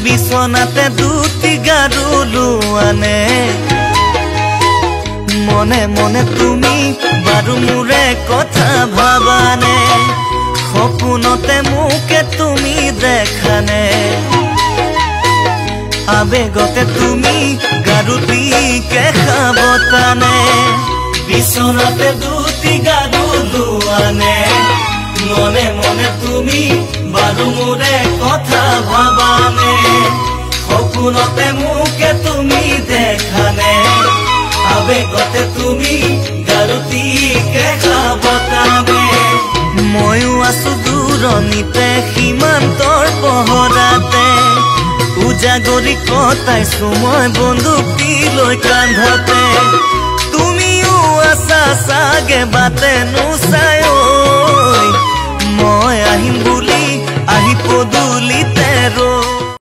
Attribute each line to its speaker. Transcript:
Speaker 1: বিছনাতে দুটি গাৰু আনে মনে মনে তুমি বাৰু মোৰে কথা ভাবানে সপোনতে মোকে তুমি দেখানে আবেগতে তুমি গাৰুটিকে খাবতানে বিছনাতে দুটি গাৰু আনে মনে মনে তুমি বাৰু মোৰে কথা ভাবানে সপোনতে মোকে তুমি দেখানে আবেগতে তুমি গাৰুটিকে খাবতানে ময়ো আছো দূৰণিতে সীমান্তৰ পহৰাতে উজাগৰি কটাইছো মই বন্দুকি লৈ কান্ধতে তুমিও আছা চাগে বাটে নোচাই মই আহিম